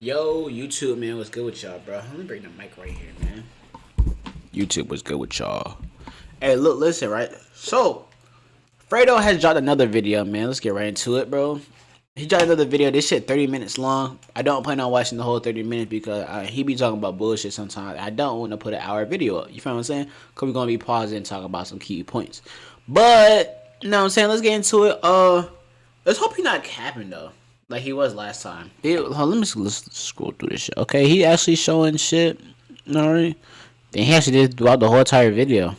Yo, YouTube, man, what's good with y'all, bro? Let me bring the mic right here, man. YouTube, what's good with y'all? Hey, look, listen, right? So, Fredo has dropped another video, man. Let's get right into it, bro. He dropped another video. This shit 30 minutes long. I don't plan on watching the whole 30 minutes because he be talking about bullshit sometimes. I don't want to put an hour video up. You feel what I'm saying? Because we're going to be pausing and talking about some key points. But, you know what I'm saying? Let's get into it. Let's hope he's not capping, though. Like he was last time. Let's scroll through this shit. Okay, he actually showing shit. Alright. Then he actually did throughout the whole entire video.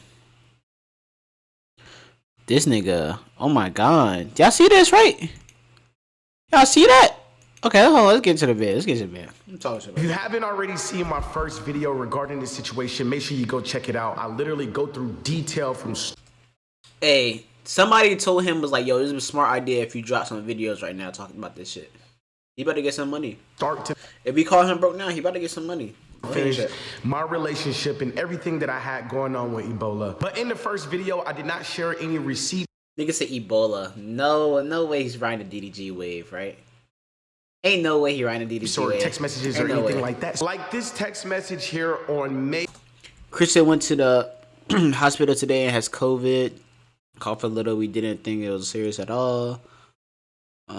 This nigga. Oh my god. Y'all see this, right? Y'all see that? Okay, hold on. Let's get into the video. If you haven't already seen my first video regarding this situation, make sure you go check it out. I literally go through detail from... Hey. Somebody told him, was like, yo, this is a smart idea if you drop some videos right now talking about this shit. He better get some money. If we call him broke now, he better get some money. Finish my relationship and everything that I had going on with Ebola. But in the first video, I did not share any receipts. Nigga said Ebola. No way he's riding a DDG wave, right? Ain't no way he riding a DDG wave. Or text messages or anything like that. Like this text message here on May. Christian went to the hospital today and has COVID. Cough a little. We didn't think it was serious at all. I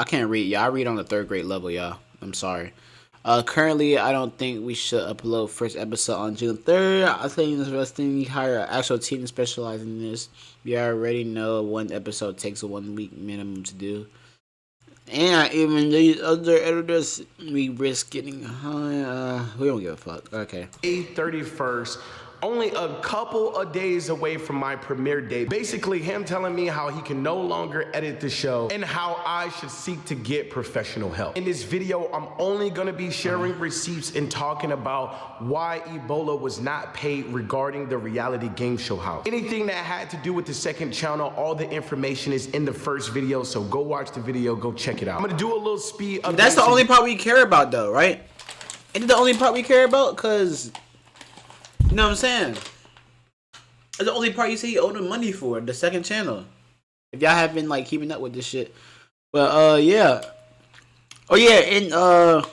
can't read. Y'all, I read on the 3rd grade level, y'all. I'm sorry. Currently, I don't think we should upload first episode on June 3rd. I think it's interesting. We hire an actual team specializing in this. We already know one episode takes a 1 week minimum to do. And even these other editors, we risk getting high. We don't give a fuck. Okay. May 31st. Only a couple of days away from my premiere date. Basically, him telling me how he can no longer edit the show and how I should seek to get professional help. In this video, I'm only gonna be sharing receipts and talking about why Ebola was not paid regarding the reality game show house. Anything that had to do with the second channel, all the information is in the first video, so go watch the video, go check it out. I'm gonna do a little speed update. That's the only part we care about, though, right? It's the only part we care about, because... You know what I'm saying? That's the only part you say you owe them money for, the second channel. If y'all have been like keeping up with this shit. But yeah. Oh yeah, and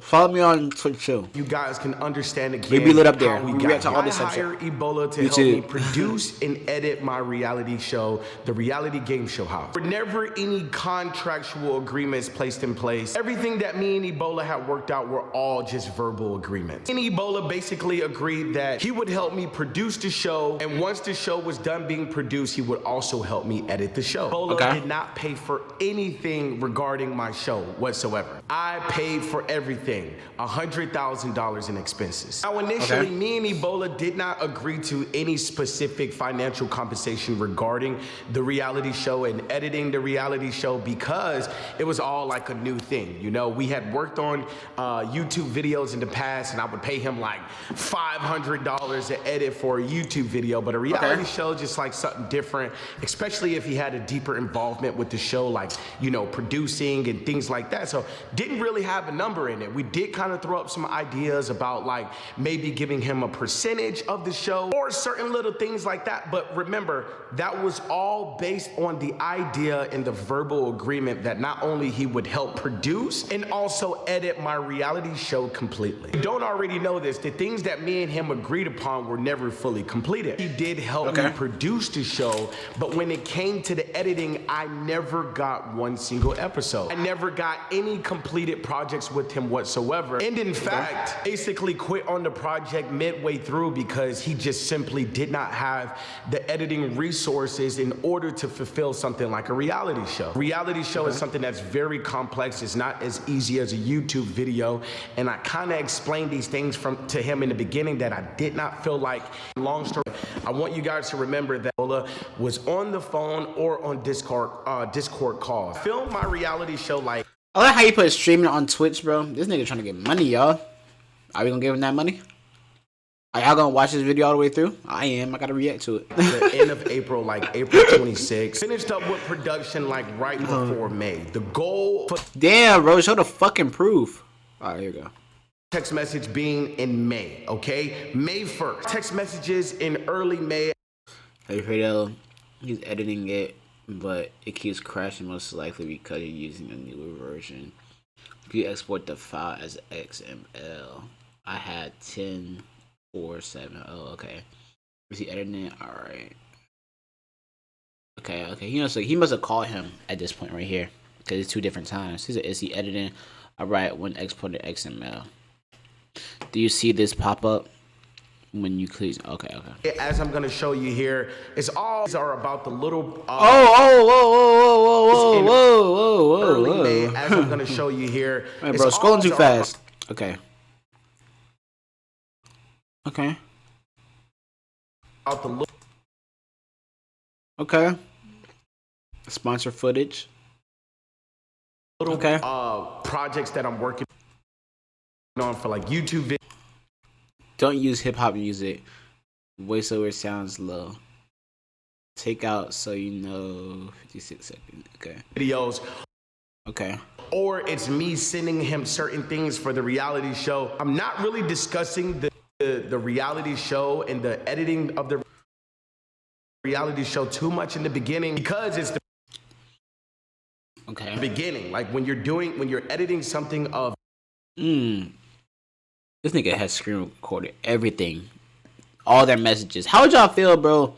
follow me on Twitch too. You guys can understand again. We be lit up there. We react to all this stuff. I hired Ebola to help me produce and edit my reality show, the reality game show house. There were never any contractual agreements placed in place. Everything that me and Ebola had worked out were all just verbal agreements. And Ebola basically agreed that he would help me produce the show, and once the show was done being produced, he would also help me edit the show. Ebola did not pay for anything regarding my show whatsoever. I paid for everything. $100,000 in expenses. Now, initially, me and Ebola did not agree to any specific financial compensation regarding the reality show and editing the reality show because it was all like a new thing. You know, we had worked on YouTube videos in the past, and I would pay him like $500 to edit for a YouTube video, but a reality show just like something different, especially if he had a deeper involvement with the show, like, you know, producing and things like that. So didn't really have a number in it. We did kind of throw up some ideas about like maybe giving him a percentage of the show or certain little things like that. But remember, that was all based on the idea and the verbal agreement that not only he would help produce and also edit my reality show completely. If you don't already know this, the things that me and him agreed upon were never fully completed. He did help me produce the show, but when it came to the editing, I never got one single episode. I never got any completed projects with him whatsoever. And in fact, basically quit on the project midway through because he just simply did not have the editing resources in order to fulfill something like a reality show. Reality show is something that's very complex. It's not as easy as a YouTube video. And I kind of explained these things to him in the beginning that I did not feel like. Long story, I want you guys to remember that Ebola was on the phone or on Discord calls. Film my reality show like. I like how you put streaming on Twitch, bro. This nigga trying to get money, y'all. Are we gonna give him that money? Are y'all gonna watch this video all the way through? I am. I gotta react to it. The end of April, like April 26th. Finished up with production like right before May. The goal for... Damn, bro. Show the fucking proof. All right, here we go. Text message being in May, okay? May 1st. Text messages in early May. Hey, Fredo. He's editing it. but it keeps crashing most likely because you're using a newer version. If you export the file as XML, I had 10.4.7. Oh, okay. Is he editing it? All right. Okay. He must have called him at this point right here because it's 2 different times. Is he editing? All right. When exported XML. Do you see this pop up when you click? Okay. As I'm gonna show you here, these are about the little. Whoa. Early May, as I'm gonna show you here. Hey, bro, scrolling too fast. Okay. Okay. Sponsor footage. Okay. Projects that I'm working on for like YouTube videos. Don't use hip hop music. Voiceover sounds low. Take out so you know 56 seconds. Okay. Videos. Okay. Or it's me sending him certain things for the reality show. I'm not really discussing the reality show and the editing of the reality show too much in the beginning because it's the beginning. Like when you're editing something of this nigga has screen recorded everything. All their messages. How would y'all feel, bro?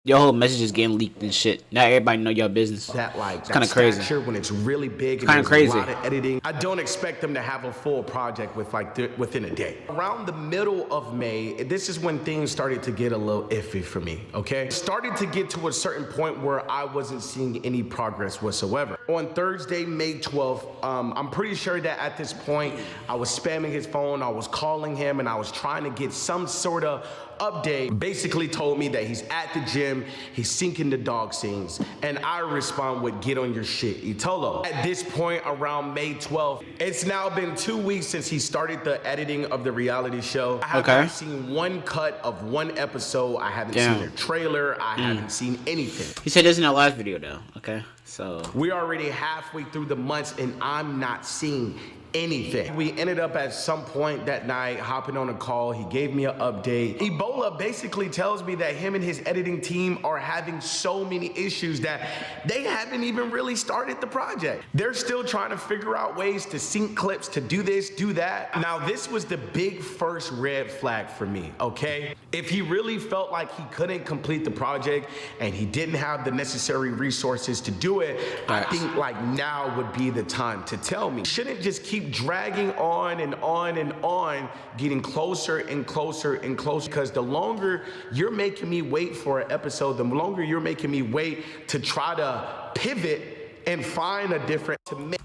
Your whole message is getting leaked and shit. Now everybody know your business. It's kind of crazy. When it's really big, and kind of crazy. A lot of editing. I don't expect them to have a full project with within a day. Around the middle of May, this is when things started to get a little iffy for me. Okay, started to get to a certain point where I wasn't seeing any progress whatsoever. On Thursday, May 12th, I'm pretty sure that at this point I was spamming his phone. I was calling him, and I was trying to get some sort of update. Basically told me that he's at the gym, he's syncing the dog scenes, and I respond with get on your shit, Itolo. At this point around May 12th, it's now been 2 weeks since he started the editing of the reality show. I haven't seen one cut of one episode. I haven't seen a trailer. I haven't seen anything. He said this in our last video though. Okay, so we're already halfway through the months and I'm not seeing anything. We ended up at some point that night hopping on a call. He gave me an update. Ebola basically tells me that him and his editing team are having so many issues that they haven't even really started the project. They're still trying to figure out ways to sync clips, to do this, do that. Now, this was the big first red flag for me, okay? If he really felt like he couldn't complete the project and he didn't have the necessary resources to do it, I think like now would be the time to tell me. Shouldn't just keep dragging on and on and on, getting closer and closer and closer, because the longer you're making me wait for an episode, the longer you're making me wait to try to pivot and find a different to make.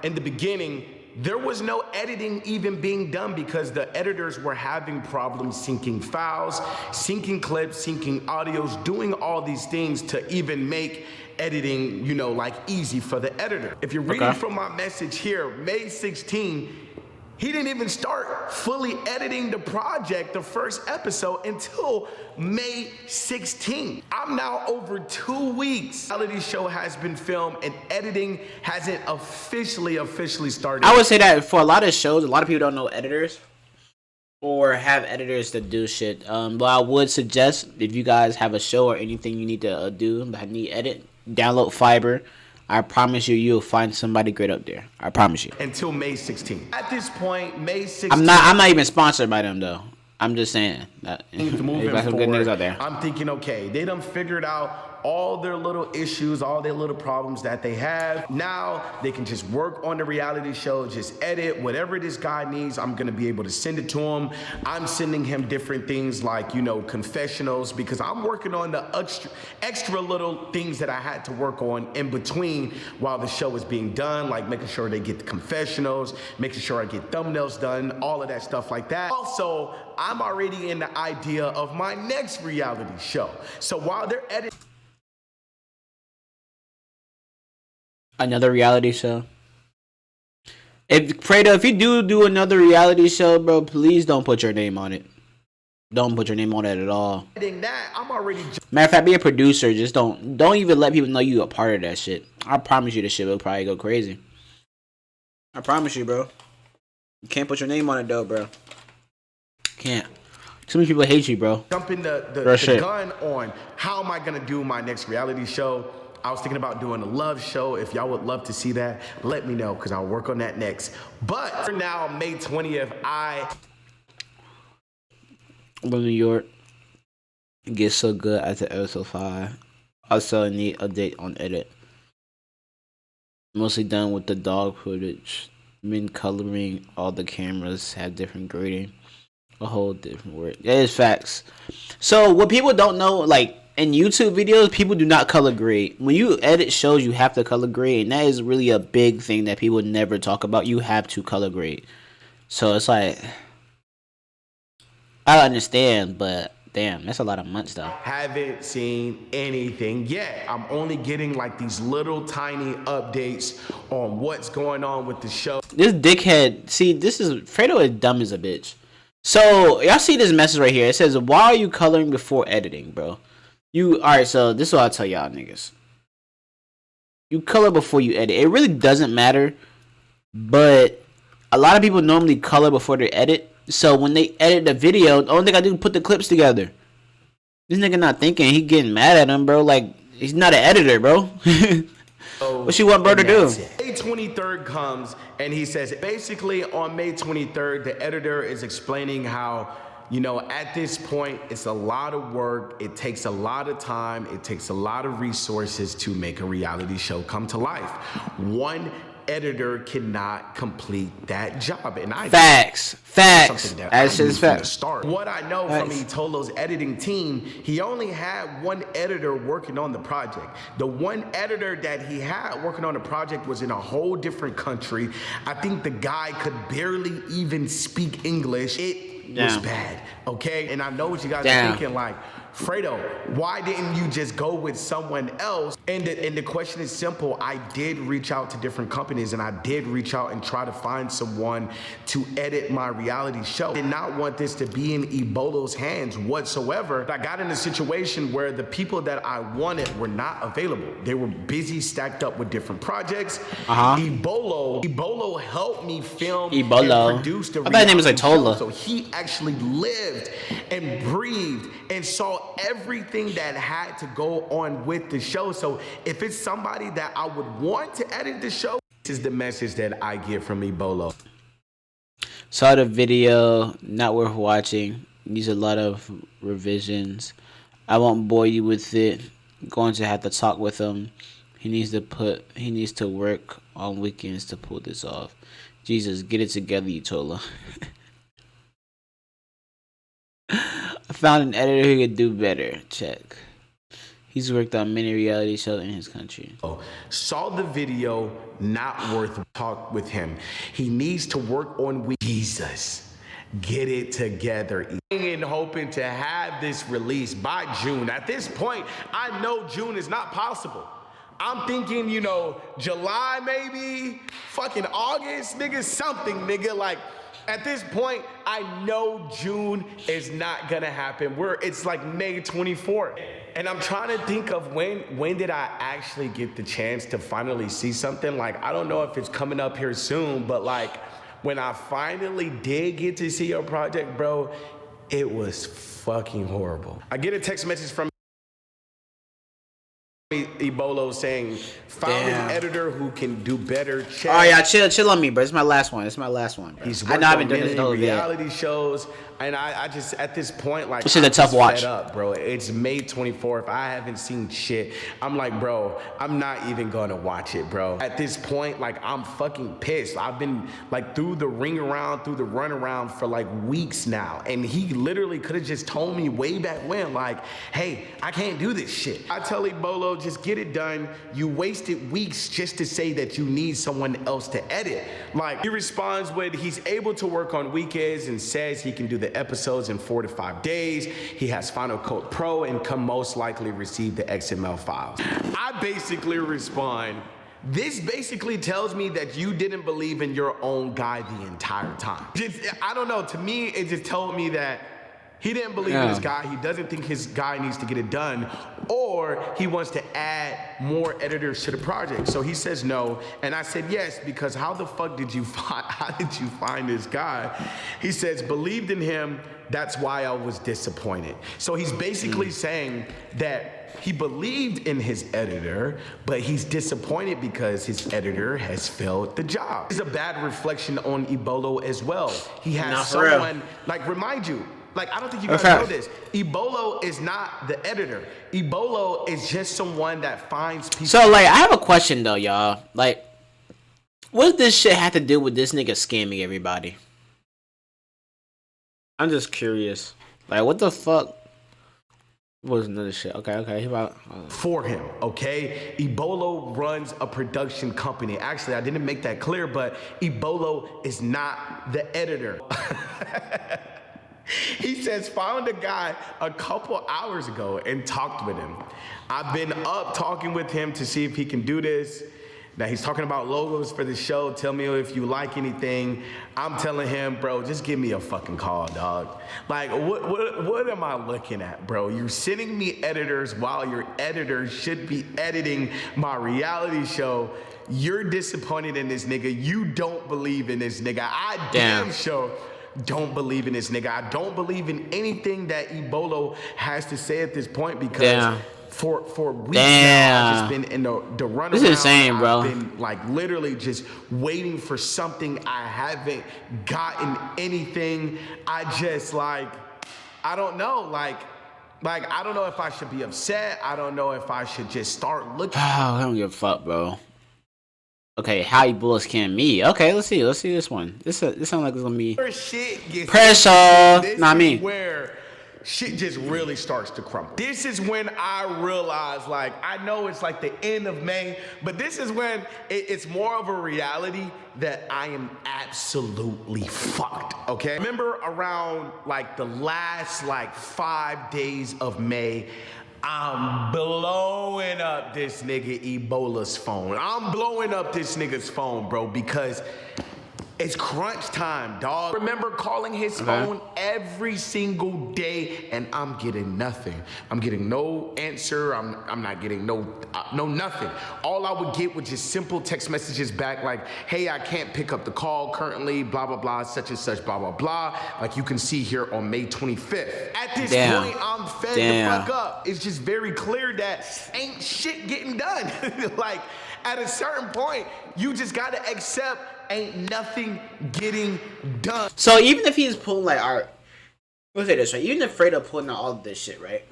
In the beginning, there was no editing even being done because the editors were having problems syncing files, syncing clips, syncing audios, doing all these things to even make editing, you know, like easy for the editor. If you're reading from my message here, May 16, he didn't even start fully editing the project, the first episode, until May 16. I'm now over 2 weeks. The reality show has been filmed and editing hasn't officially started. I would say that for a lot of shows, a lot of people don't know editors or have editors that do shit. But I would suggest if you guys have a show or anything you need to do that need edit, download Fiverr. I promise you, you'll find somebody great up there. I promise you. Until May 16th. At this point, May 16th. I'm not even sponsored by them though. I'm just saying that. Moving got some good news out there. I'm thinking, okay, they done figured out all their little issues, all their little problems that they have. Now they can just work on the reality show, just edit whatever this guy needs. I'm gonna be able to send it to him. I'm sending him different things like, you know, confessionals, because I'm working on the extra little things that I had to work on in between while the show is being done, like making sure they get the confessionals, making sure I get thumbnails done, all of that stuff like that. Also, I'm already in the idea of my next reality show. So while they're editing another reality show. If you do another reality show, bro, please don't put your name on it. Don't put your name on it at all. that, I'm already Matter of fact, be a producer. Just don't even let people know you a part of that shit. I promise you, this shit will probably go crazy. I promise you, bro. You can't put your name on it though, bro. Can't. So many people hate you, bro. Jumping the gun on how am I gonna do my next reality show. I was thinking about doing a love show. If y'all would love to see that, let me know, because I'll work on that next. But for now, May 20th, I'm New York. It gets so good after episode 5. Also, I need update on edit. Mostly done with the dog footage. Been coloring. All the cameras have different grading. A whole different word. That is facts. So what people don't know, like in YouTube videos, people do not color grade. When you edit shows, you have to color grade, and that is really a big thing that people never talk about. You have to color grade. So it's like, I understand, but damn, that's a lot of months though. Haven't seen anything yet. I'm only getting like these little tiny updates on what's going on with the show. This dickhead, see, Fredo is dumb as a bitch. So y'all see this message right here. It says, why are you coloring before editing, bro? Alright, so this is what I'll tell y'all niggas. You color before you edit. It really doesn't matter, but a lot of people normally color before they edit. So when they edit the video, the only thing I do is put the clips together. This nigga not thinking, he getting mad at him, bro. Like, he's not an editor, bro. What you want bro to do? May 23rd comes, and he says, basically on May 23rd, the editor is explaining how, you know, at this point, it's a lot of work. It takes a lot of time. It takes a lot of resources to make a reality show come to life. One editor cannot complete that job, and facts. That's just facts. What I know from Itolo's editing team, he only had one editor working on the project. The one editor that he had working on the project was in a whole different country. I think the guy could barely even speak English. It was bad, okay? And I know what you guys are thinking, like, Fredo, why didn't you just go with someone else? And the question is simple. I did reach out to different companies, and I did reach out and try to find someone to edit my reality show. I did not want this to be in Ebolo's hands whatsoever. I got in a situation where the people that I wanted were not available. They were busy, stacked up with different projects. Ebolo helped me film and produce the reality show. I thought his name was Itola. So he actually lived and breathed and saw everything that had to go on with the show. So if it's somebody that I would want to edit the show, this is the message that I get from Ebolo. Saw the video, not worth watching. Needs a lot of revisions. I won't bore you with it. Going to have to talk with him. He needs to work on weekends to pull this off. Jesus, get it together, Itola. I found an editor who could do better. Check. He's worked on many reality shows in his country. Saw the video, not worth talk with him. He needs to work on Jesus. Get it together. And hoping to have this released by June. At this point, I know June is not possible. I'm thinking, you know, July maybe, fucking August, nigga, something, nigga, like. At this point, I know June is not gonna happen. It's like May 24th. And I'm trying to think of when did I actually get the chance to finally see something? Like, I don't know if it's coming up here soon, but like, when I finally did get to see your project, bro, it was fucking horrible. I get a text message from Ebolo saying, found an editor who can do better. Check. Oh yeah, chill on me, bro. It's my last one. Bro. He's worked on many reality shows, and I just at this point, like, this is a tough watch, up, bro. It's May 24th. I haven't seen shit. I'm like, bro, I'm not even gonna watch it, bro. At this point, like, I'm fucking pissed. I've been like through the run around for like weeks now, and he literally could have just told me way back when, like, hey, I can't do this shit. I tell Ebolo, just get it done. You wasted weeks just to say that you need someone else to edit. Like, he responds with, he's able to work on weekends and says he can do the episodes in 4 to 5 days. He has Final Cut Pro and can most likely receive the XML files. I basically respond, this basically tells me that you didn't believe in your own guy the entire time. I don't know, to me, it just told me that he didn't believe in his guy. He doesn't think his guy needs to get it done, or he wants to add more editors to the project. So he says no, and I said yes, because how the fuck did you find this guy? He says, believed in him, that's why I was disappointed. So he's basically saying that he believed in his editor, but he's disappointed because his editor has failed the job. It's a bad reflection on Ebola as well. He has someone, like, remind you, like, I don't think you guys know this. Ebola is not the editor. Ebola is just someone that finds people. So, like, I have a question, though, y'all. Like, what does this shit have to do with this nigga scamming everybody? I'm just curious. Like, what the fuck was another shit? Okay. For him, okay? Ebola runs a production company. Actually, I didn't make that clear, but Ebola is not the editor. He says, found a guy a couple hours ago and talked with him. I've been up talking with him to see if he can do this. Now, he's talking about logos for the show. Tell me if you like anything. I'm telling him, bro, just give me a fucking call, dog. Like, what am I looking at, bro? You're sending me editors while your editors should be editing my reality show. You're disappointed in this nigga. You don't believe in this nigga. I damn sure don't believe in this nigga. I don't believe in anything that Ebola has to say at this point because for weeks now, I've just been in the runaround. This is insane, bro. I've been like literally just waiting for something. I haven't gotten anything. I just like, I don't know. Like I don't know if I should be upset. I don't know if I should just start looking. I don't give a fuck, bro. Okay, how Ebola scam me? Okay, let's see this one. This sounds like it's gonna be pressure. Not me. Where shit just really starts to crumble. This is when I realize, like, I know it's like the end of May, but this is when it's more of a reality that I am absolutely fucked, okay? Remember around like the last like 5 days of May, I'm blowing up this nigga Ebola's phone. I'm blowing up this nigga's phone, bro, because it's crunch time, dog. Remember calling his phone every single day, and I'm getting nothing. I'm getting no answer. I'm not getting no nothing. All I would get was just simple text messages back like, hey, I can't pick up the call currently, blah, blah, blah, such and such, blah, blah, blah. Like you can see here on May 25th. At this point, I'm fed the fuck up. It's just very clear that ain't shit getting done. Like, at a certain point, you just gotta accept ain't nothing getting done. So even if he's pulling like let's say this, right? Even if Fredo pulling out all of this shit, right?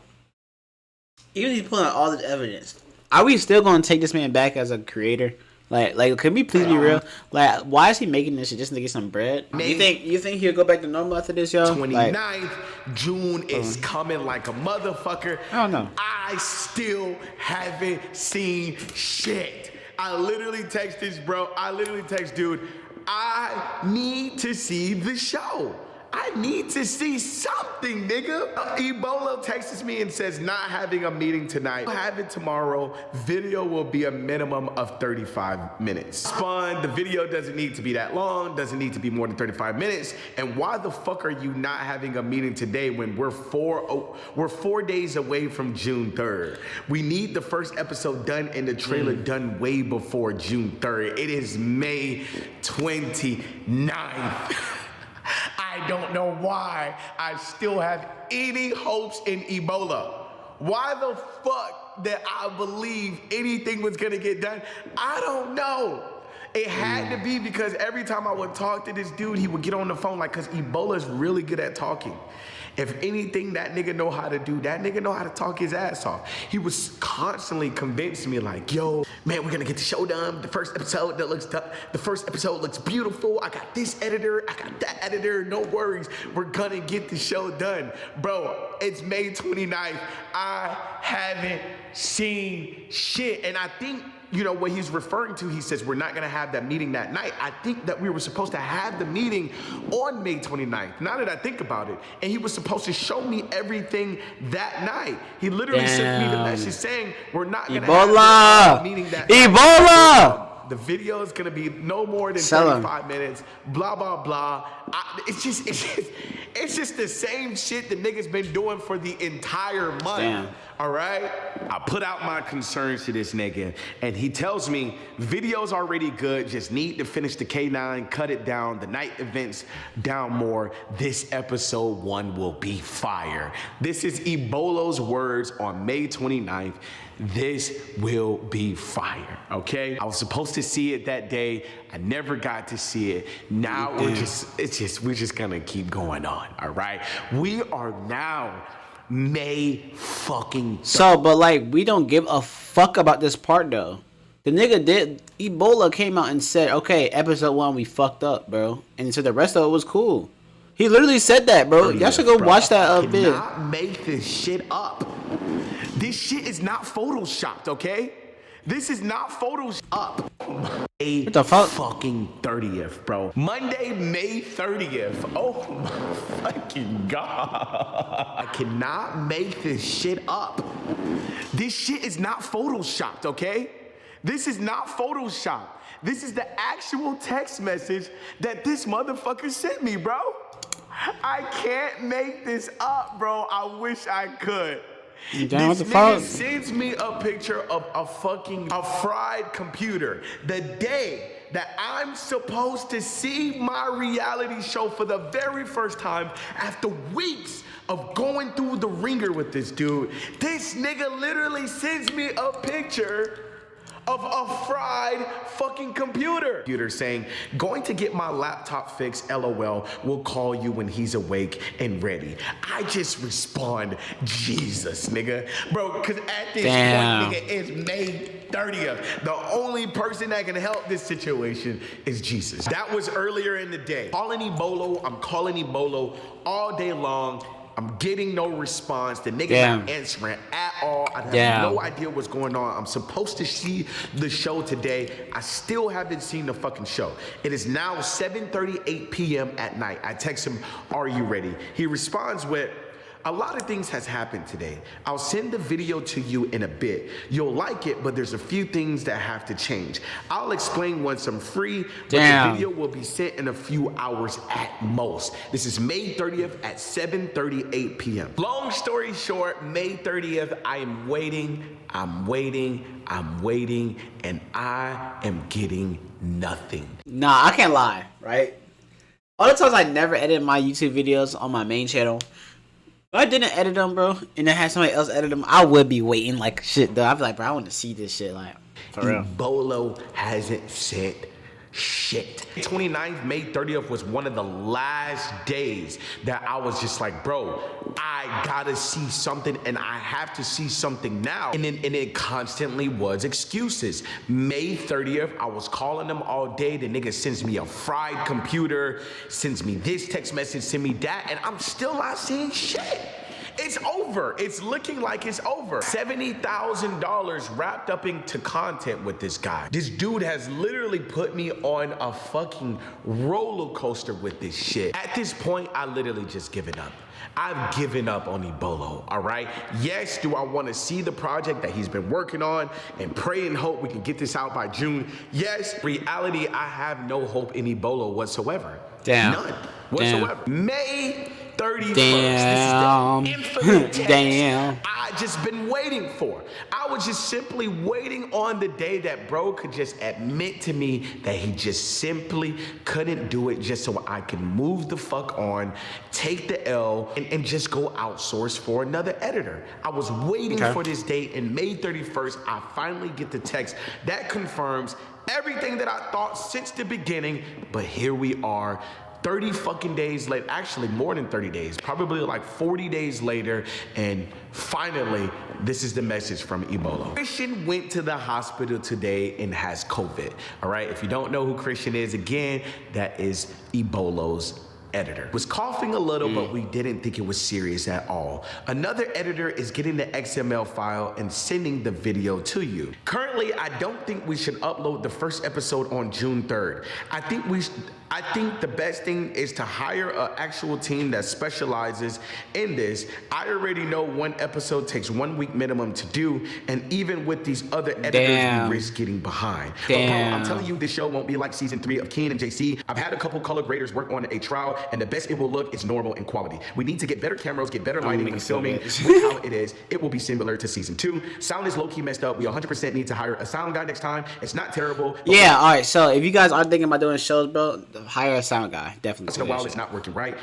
Even if he's pulling out all this evidence, are we still gonna take this man back as a creator? Like, can we please be real? Like, why is he making this shit just to get some bread? You think he'll go back to normal after this, yo? 29th, June is coming like a motherfucker. I don't know. I still haven't seen shit. I literally text this, bro. Dude, I need to see the show. I need to see something, nigga. Ebola texts me and says, not having a meeting tonight. We'll have it tomorrow. Video will be a minimum of 35 minutes. The video doesn't need to be that long, doesn't need to be more than 35 minutes. And why the fuck are you not having a meeting today when we're 4 days away from June 3rd? We need the first episode done and the trailer done way before June 3rd. It is May 29th. I don't know why I still have any hopes in Ebola. Why the fuck that I believe anything was gonna get done? I don't know. It had to be because every time I would talk to this dude, he would get on the phone like, cause Ebola is really good at talking. If anything that nigga know how to do, that nigga know how to talk his ass off. He was constantly convincing me like, yo, man, we're gonna get the show done. The first episode looks beautiful. I got this editor, I got that editor, no worries. We're gonna get the show done. Bro, it's May 29th. I haven't seen shit. And I think, you know, what he's referring to, he says, we're not gonna have that meeting that night. I think that we were supposed to have the meeting on May 29th, now that I think about it. And he was supposed to show me everything that night. He literally sent me the message saying, we're not gonna have the meeting that night. The video is gonna be no more than 35 minutes, blah, blah, blah. It's just the same shit the niggas been doing for the entire month. all right? I put out my concerns to this nigga, and he tells me, video's already good, just need to finish the K9, cut it down, the night events down more. This episode 1 will be fire. This is Ebolo's words on May 29th. This will be fire, okay? I was supposed to see it that day. I never got to see it. Now we're just gonna keep going on, all right? We are now May fucking. So, but like, we don't give a fuck about this part though. The nigga Ebola came out and said, okay, episode 1, we fucked up, bro. And so the rest of it was cool. He literally said that, bro. Y'all should go watch that video. I cannot make this shit up. This shit is not photoshopped, okay? This is not photoshopped. May What the fuck? Fucking 30th, bro. Monday, May 30th. Oh my fucking God. I cannot make this shit up. This shit is not photoshopped, okay? This is not photoshopped. This is the actual text message that this motherfucker sent me, bro. I can't make this up, bro. I wish I could. This nigga sends me a picture of a fried computer. The day that I'm supposed to see my reality show for the very first time after weeks of going through the ringer with this dude, this nigga literally sends me a picture of a fried fucking computer. Saying, going to get my laptop fixed, LOL, we'll call you when he's awake and ready. I just respond, Jesus, nigga. Bro, because at this point, nigga, it's May 30th. The only person that can help this situation is Jesus. That was earlier in the day. I'm calling Ebolo all day long. I'm getting no response. The nigga not answering at all. I have no idea what's going on. I'm supposed to see the show today. I still haven't seen the fucking show. It is now 7:38 p.m. at night. I text him, are you ready? He responds with, a lot of things has happened today. I'll send the video to you in a bit. You'll like it, but there's a few things that have to change. I'll explain once I'm free, but the video will be sent in a few hours at most. This is May 30th at 7:38 p.m. Long story short, May 30th, I am waiting, and I am getting nothing. Nah, I can't lie, right? All the times I never edit my YouTube videos on my main channel, if I didn't edit them, bro, and I had somebody else edit them, I would be waiting like shit, though. I'd be like, bro, I want to see this shit, like, for real. Ebolo hasn't said shit. 29th, May 30th was one of the last days that I was just like, bro, I gotta see something, and I have to see something now. And it constantly was excuses. May 30th, I was calling him all day. The nigga sends me a fried computer, sends me this text message, send me that, and I'm still not seeing shit. It's over. It's looking like it's over. $70,000 wrapped up into content with this guy. This dude has literally put me on a fucking roller coaster with this shit. At this point, I literally just given up. I've given up on Ebolo, all right? Yes, do I want to see the project that he's been working on and pray and hope we can get this out by June? Yes, reality, I have no hope in Ebolo whatsoever. None whatsoever. May 31st. Damn. This is the infinite text I just been waiting for. I was just simply waiting on the day that bro could just admit to me that he just simply couldn't do it, just so I can move the fuck on, take the L, and just go outsource for another editor. I was waiting for this date, and May 31st, I finally get the text that confirms everything that I thought since the beginning, but here we are. 30 fucking days later, actually more than 30 days, probably like 40 days later, and finally, this is the message from Ebolo. Christian went to the hospital today and has COVID, all right? If you don't know who Christian is, again, that is Ebolo's editor. Was coughing a little, but we didn't think it was serious at all. Another editor is getting the XML file and sending the video to you. Currently, I don't think we should upload the first episode on June 3rd. I think I think the best thing is to hire an actual team that specializes in this. I already know one episode takes 1 week minimum to do, and even with these other editors, we risk getting behind. But bro, I'm telling you, this show won't be like season 3 of Keen and JC. I've had a couple color graders work on a trial, and the best it will look is normal in quality. We need to get better cameras, get better lighting and filming. With how it is, it will be similar to season 2. Sound is low-key messed up. We 100% need to hire a sound guy next time. It's not terrible. Yeah, all right. So if you guys are thinking about doing shows, bro, hire a sound guy. Definitely. Once in a while, it's not working right.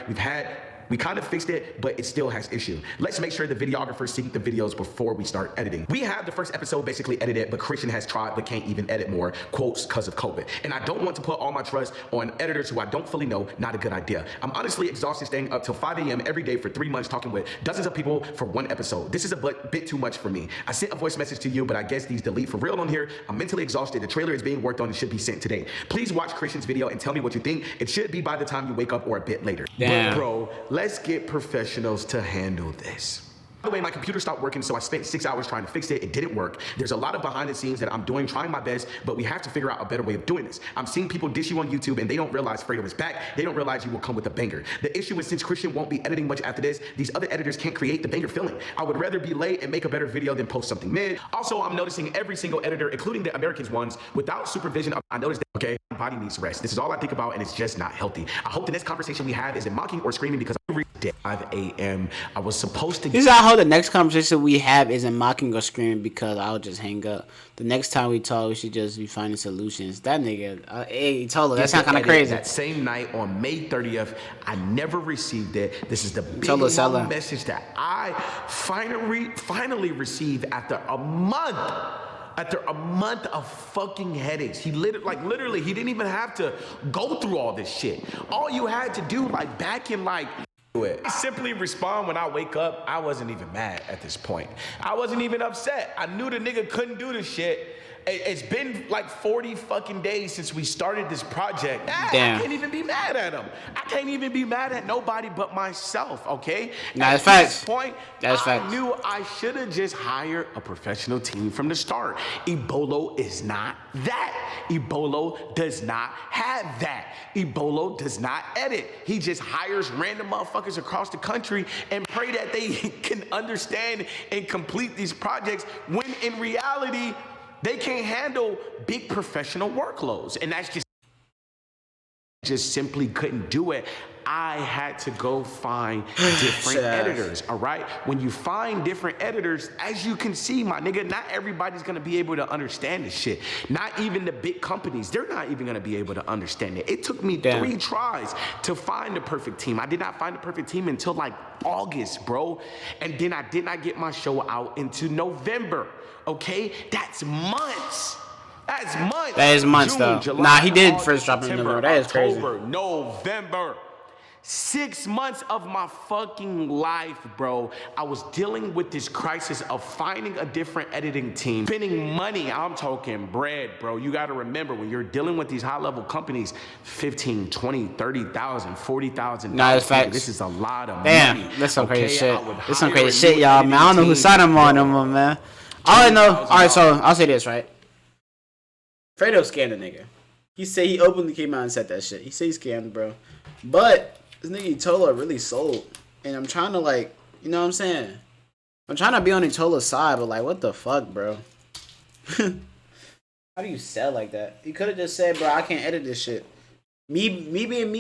We kind of fixed it, but it still has issue. Let's make sure the videographers sync the videos before we start editing. We have the first episode basically edited, but Christian has tried but can't even edit more, quotes, because of COVID. And I don't want to put all my trust on editors who I don't fully know. Not a good idea. I'm honestly exhausted staying up till 5 a.m. every day for 3 months talking with dozens of people for one episode. This is a bit too much for me. I sent a voice message to you, but I guess these delete for real on here. I'm mentally exhausted. The trailer is being worked on and should be sent today. Please watch Christian's video and tell me what you think. It should be by the time you wake up or a bit later. Damn. But bro, let's get professionals to handle this. By the way, my computer stopped working, so I spent 6 hours trying to fix it. It didn't work. There's a lot of behind the scenes that I'm doing, trying my best, but we have to figure out a better way of doing this. I'm seeing people dish you on YouTube and they don't realize Fredo is back. They don't realize you will come with a banger. The issue is since Christian won't be editing much after this, these other editors can't create the banger feeling. I would rather be late and make a better video than post something mid. Also, I'm noticing every single editor, including the Americans ones, without supervision, I noticed that, okay, my body needs rest. This is all I think about and it's just not healthy. I hope the next conversation we have isn't mocking or screaming because every day 5 a.m. I was supposed to... This is how the next conversation we have isn't mocking or screaming because I'll just hang up. The next time we talk, we should just be finding solutions. That nigga, hey, Tolo, that sound kind of crazy. That same night on May 30th, I never received it. This is the big long message that I finally received after a month. After a month of fucking headaches. He literally, he didn't even have to go through all this shit. All you had to do, back in I simply respond when I wake up. I wasn't even mad at this point. I wasn't even upset. I knew the nigga couldn't do this shit. It's been 40 fucking days since we started this project. Damn. I can't even be mad at him. I can't even be mad at nobody but myself, okay? That's facts. At this point, I knew I should have just hired a professional team from the start. Ebolo is not that. Ebolo does not have that. Ebolo does not edit. He just hires random motherfuckers across the country and pray that they can understand and complete these projects when in reality, they can't handle big professional workloads. And that's just simply couldn't do it. I had to go find different editors, all right? When you find different editors, as you can see, my nigga, not everybody's gonna be able to understand this shit. Not even the big companies, they're not even gonna be able to understand it. It took me 3 tries to find the perfect team. I did not find the perfect team until August, bro. And then I did not get my show out into November, okay? That's months. That's months. That is months, June, though. July, He did August, first drop in September, November. That is October, crazy. November. 6 months of my fucking life, bro. I was dealing with this crisis of finding a different editing team, spending money. I'm talking bread, bro. You got to remember when you're dealing with these high-level companies, 15, 20, 30,000, 40,000. Nah, that's facts. This is a lot of money. Damn, that's some crazy shit. That's some crazy shit, y'all, man. I don't know who signed him on them, man. All I know, all right, so I'll say this, right? Fredo scammed a nigga. He said he openly came out and said that shit. He said he scammed, bro. But this nigga Itola really sold. And I'm trying to you know what I'm saying? I'm trying to be on Itola's side, but what the fuck, bro? How do you sell like that? You could have just said, bro, I can't edit this shit. Me being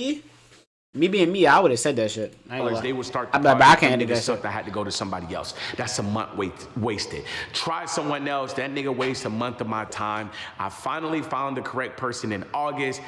me, I would have said that shit. They would start. I can't edit that shit. I had to go to somebody else. That's a month wasted. Try someone else. That nigga wastes a month of my time. I finally found the correct person in August.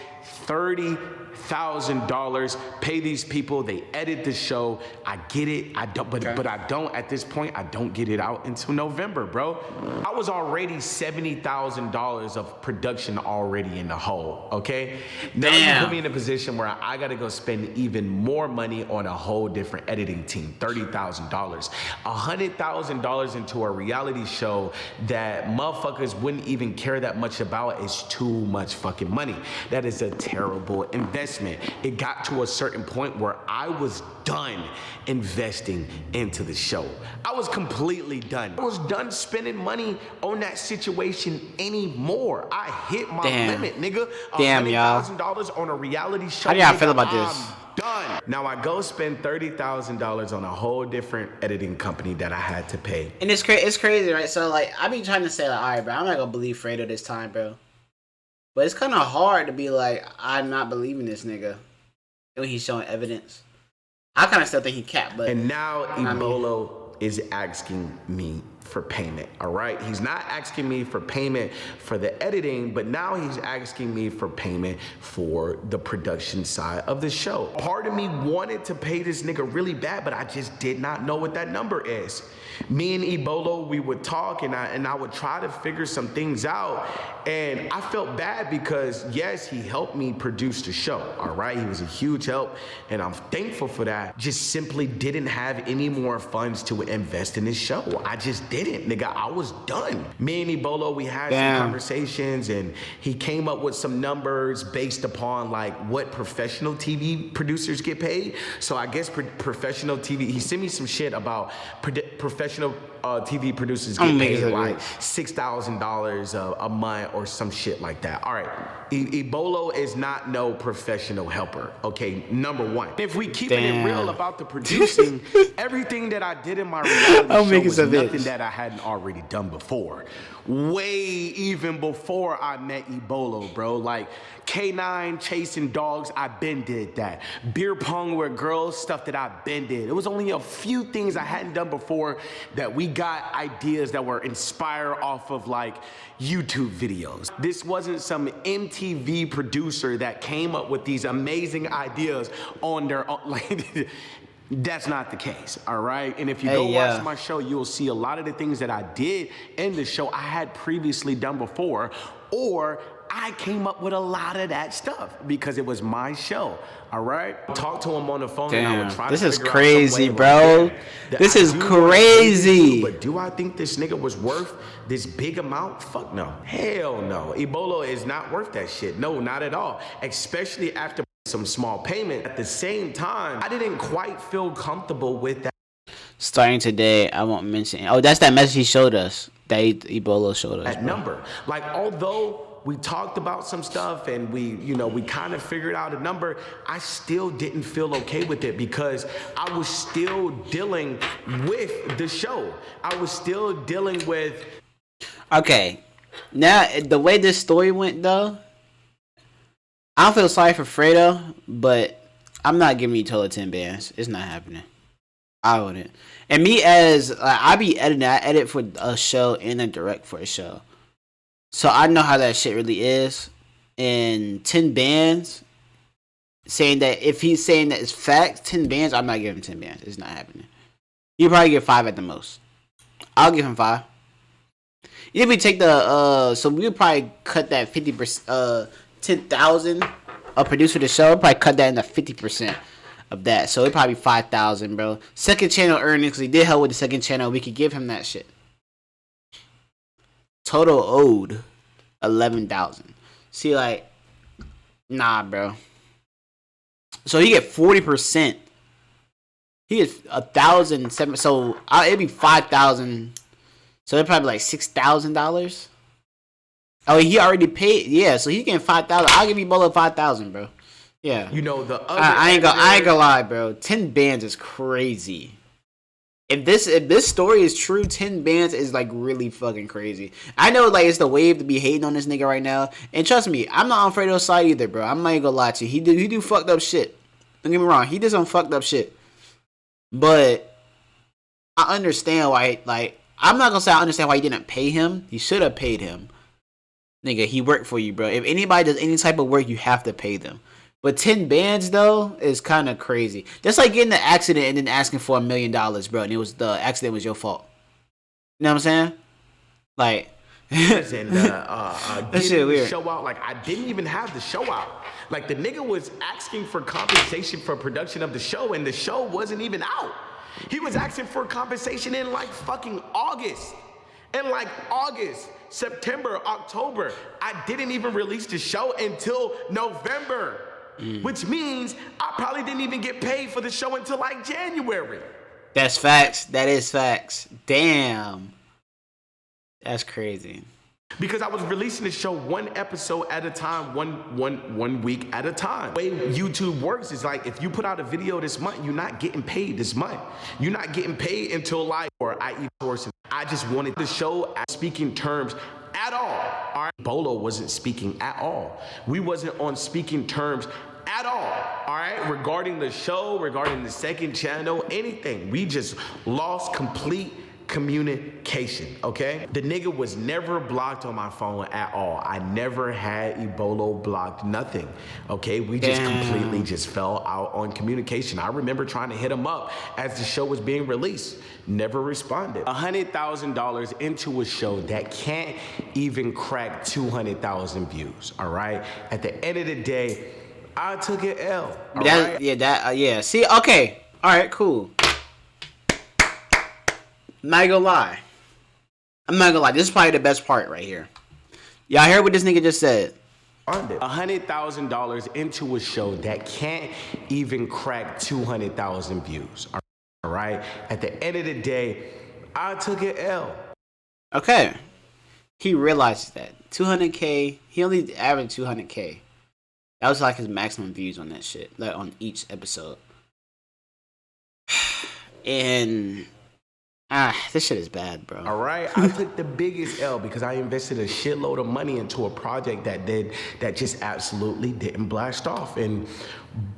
$30,000. Pay these people. They edit the show. I get it. I don't. But I don't. At this point, I don't get it out until November, bro. I was already $70,000 of production already in the hole. Okay. Now you put me in a position where I got to go spend even more money on a whole different editing team, $30,000. $100,000 into a reality show that motherfuckers wouldn't even care that much about is too much fucking money. That is a terrible investment. It got to a certain point where I was done investing into the show. I was completely done. I was done spending money on that situation anymore. I hit my limit, nigga. Damn, y'all. $100,000 on a reality show. How do y'all feel about this? Done. Now I go spend $30,000 on a whole different editing company that I had to pay. And it's crazy, right? So like, I be trying to say like, all right, bro, I'm not gonna believe Fredo this time, bro. But it's kind of hard to be like, I'm not believing this nigga when he's showing evidence. I kind of still think he capped, but and now Ebolo is asking me for payment. All right, he's not asking me for payment for the editing, but now he's asking me for payment for the production side of the show. Part of me wanted to pay this nigga really bad, but I just did not know what that number is. Me and Ebolo, we would talk and I would try to figure some things out, and I felt bad because yes, he helped me produce the show. All right, he was a huge help and I'm thankful for that. Just simply didn't have any more funds to invest in this show. I just didn't, nigga. I was done. Me and Ebolo, we had some conversations and he came up with some numbers based upon like what professional TV producers get paid. So I guess professional TV, he sent me some shit about professional TV producers get paid like $6,000 a month or some shit like that. All right, Ebolo is not no professional helper. Okay, number one. If we keep it real about the producing, everything that I did in my reality show was nothing that I hadn't already done before. Way even before I met Ebolo, bro. Like K9 chasing dogs, I been did that. Beer pong with girls, stuff that I been did. It was only a few things I hadn't done before that we got ideas that were inspired off of like YouTube videos. This wasn't some MTV producer that came up with these amazing ideas on their own. Like, that's not the case, all right? And if you go watch my show, you'll see a lot of the things that I did in the show I had previously done before, or I came up with a lot of that stuff because it was my show, all right? Talk to him on the phone and I would try to figure out some way. This is crazy, bro. This is crazy. But do I think this nigga was worth this big amount? Fuck no. Hell no. Ebolo is not worth that shit. No, not at all. Especially after some small payment. At the same time, I didn't quite feel comfortable with that. Starting today, I won't mention. Oh, that's that message he showed us. That Ebolo showed us. That number. Like, although we talked about some stuff and we kind of figured out a number, I still didn't feel okay with it because I was still dealing with the show. I was still dealing with. Okay. Now, the way this story went, though, I don't feel sorry for Fredo, but I'm not giving you total 10 bands. It's not happening. I wouldn't. And me as I be editing, I edit for a show and I direct for a show, so I know how that shit really is. And 10 bands, saying that if he's saying that it's facts, 10 bands, I'm not giving him 10 bands. It's not happening. You probably get 5 at the most. I'll give him 5. If we take the so we'll probably cut that 50%. 10,000 a producer the show, probably cut that into 50% of that, so it probably 5,000, bro. Second channel earnings, because he did help with the second channel, we could give him that shit. Total owed 11,000. See, like, nah, bro. So he get 40%. He gets 1,007. So it'd be 5,000. So it'd probably like $6,000. Oh, he already paid. Yeah, so he getting 5,000. I'll give you Bolo 5,000, bro. Yeah. You know the other. I ain't gonna lie, bro. 10 bands is crazy. If this story is true, 10 bands is like really fucking crazy. I know like it's the wave to be hating on this nigga right now, and trust me, I'm not on Fredo's side either, bro. I'm not even gonna lie to you. He do fucked up shit. Don't get me wrong. He did some fucked up shit, but I understand why. Like, I'm not gonna say I understand why you didn't pay him. You should have paid him. Nigga, he worked for you, bro. If anybody does any type of work, you have to pay them. But 10 bands, though, is kind of crazy. That's like getting an accident and then asking for $1 million, bro. And the accident was your fault. You know what I'm saying? Like, and getting the show out. Like, I didn't even have the show out. Like, the nigga was asking for compensation for production of the show, and the show wasn't even out. He was asking for compensation in like fucking August. In like August, September, October. I didn't even release the show until November. Which means I probably didn't even get paid for the show until like January. That's facts. That is facts. Damn. That's crazy. Because I was releasing the show one episode at a time, one week at a time. The way YouTube works is like, if you put out a video this month, you're not getting paid this month. You're not getting paid until like, or I eat horses. I just wanted the show at speaking terms at all. All right, Bolo wasn't speaking at all. We wasn't on speaking terms at all right, regarding the show, regarding the second channel, anything. We just lost complete communication, okay? The nigga was never blocked on my phone at all. I never had Ebola blocked, nothing, okay? We just completely just fell out on communication. I remember trying to hit him up as the show was being released. Never responded. $100,000 into a show that can't even crack 200,000 views, all right? At the end of the day, I took an L. Right? Yeah. See, okay. All right, cool. I'm not gonna lie. This is probably the best part right here. Y'all heard what this nigga just said? $100,000 into a show that can't even crack 200,000 views. All right? At the end of the day, I took an L. Okay. He realizes that. 200K, he only averaged 200K. That was like his maximum views on that shit. Like on each episode. And this shit is bad, bro. All right, I took the biggest L because I invested a shitload of money into a project that just absolutely didn't blast off. And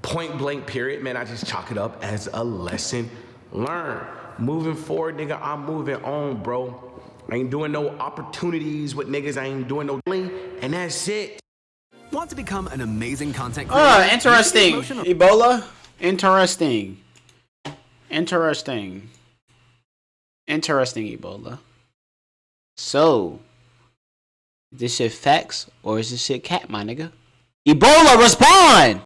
point blank period, man, I just chalk it up as a lesson learned. Moving forward, nigga, I'm moving on, bro. I ain't doing no opportunities with niggas. I ain't doing no and that's it. Want to become an amazing content creator? Interesting. Ebola? Interesting, Ebola. So, is this shit facts or is this shit cat, my nigga? Ebola, respond!